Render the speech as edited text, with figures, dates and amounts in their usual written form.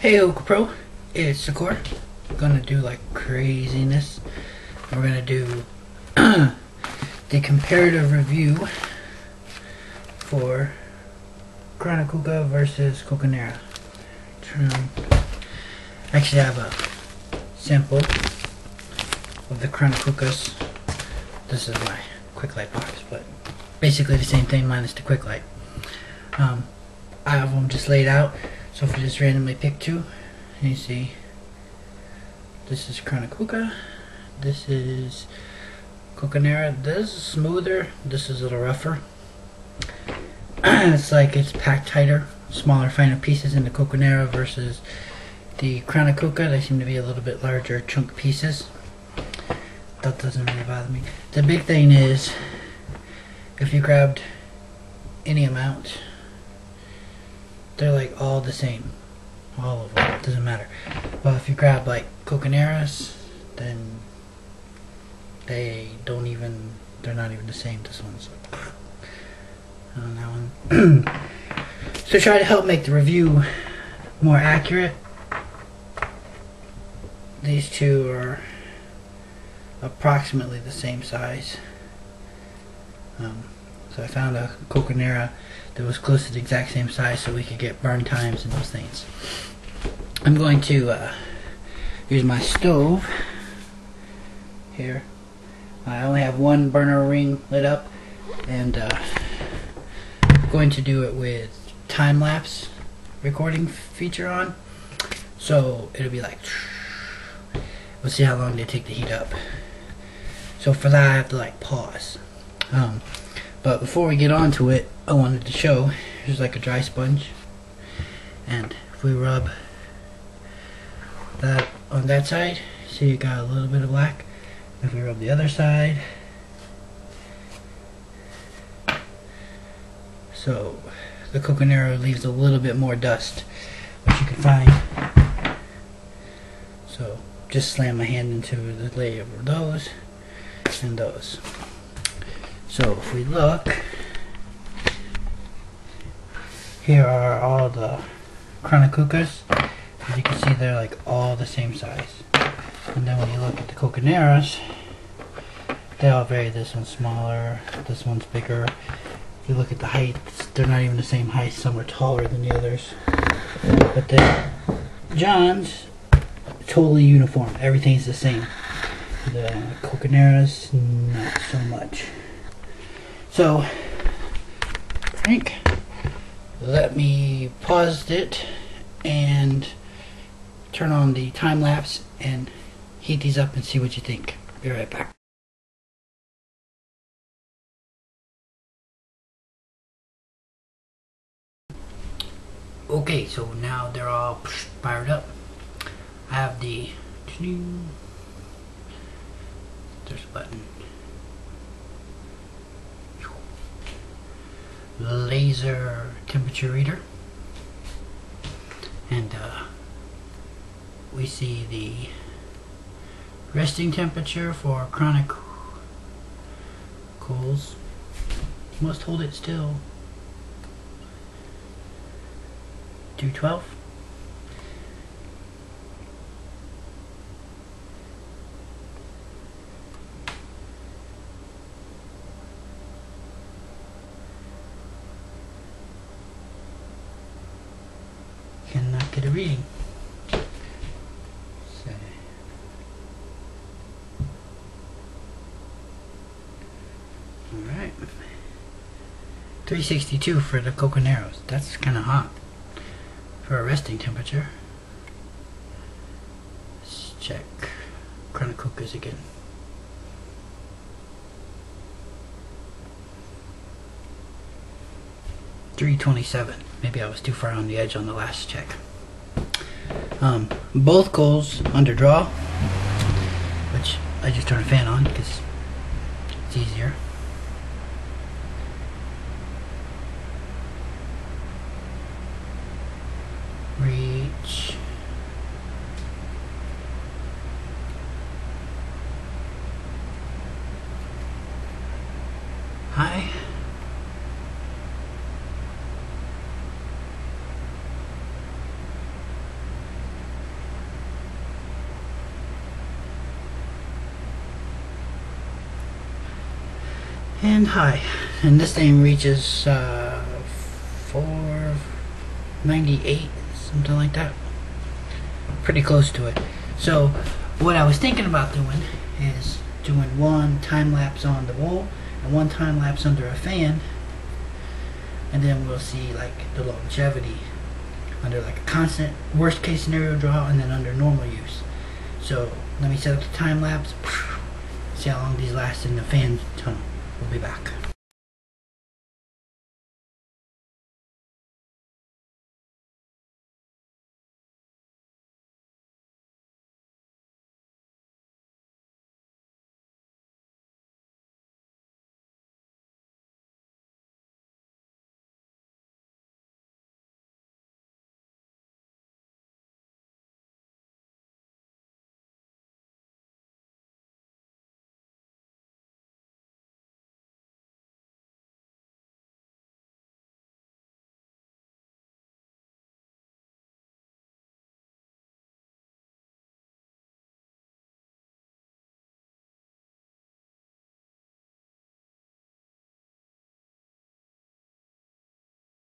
Hey Hookah Pro, it's Sakura. We're gonna do like craziness. We're gonna do the comparative review for Chronic Hookah versus CocoNara. Actually, I have a sample of the Chronic Hookahs. This is my quick light box, but basically the same thing minus the quick light. I have them just laid out. So if you just randomly pick two, you see, this is Chronic Hookah, this is CocoNara. This is smoother, this is a little rougher. It's like it's packed tighter, smaller, finer pieces in the CocoNara versus the Chronic Hookah. They seem to be a little bit larger chunk pieces. That doesn't really bother me. The big thing is, if you grabbed any amount, they're like all the same, all of them, it doesn't matter. But if you grab like CocoNara's, then they're not even the same. This one's on that one. So try to help make the review more accurate. These two are approximately the same size. So I found a CocoNara that was close to the exact same size so we could get burn times and those things. I'm going to use my stove here. I only have one burner ring lit up, and I'm going to do it with time lapse recording feature on. So it'll be like, we'll see how long they take to heat up. So for that I have to like pause. But before we get on to it, I wanted to show, here's like a dry sponge, and if we rub that on that side, see you got a little bit of black. If we rub the other side, so the CocoNara leaves a little bit more dust, which you can find. So just slam my hand into the layer of those and those. So if we look, here are all the Chronic Hookahs. As you can see, they're like all the same size. And then when you look at the CocoNaras, they all vary. This one's smaller, this one's bigger. If you look at the height, they're not even the same height. Some are taller than the others. But the Johns, totally uniform. Everything's the same. The CocoNaras, not so much. So, Frank, let me pause it and turn on the time lapse and heat these up and see what you think. Be right back. Okay, so now they're all fired up. I have there's a button. Laser temperature reader, and we see the resting temperature for Chronic Coals. You must hold it still. 212. Cannot get a reading. Alright. 362 for the CocoNaras. That's kind of hot for a resting temperature. Let's check Chronic Hookahs again. $327. Maybe I was too far on the edge on the last check. Both coals under draw, which I just turn a fan on because it's easier. Reach. High. and high. And this thing reaches 498, something like that. Pretty close to it. So what I was thinking about doing is doing one time lapse on the wall and one time lapse under a fan, and then we'll see like the longevity under like a constant worst case scenario draw, and then under normal use. So let me set up the time lapse, see how long these last in the fan tunnel. We'll be back.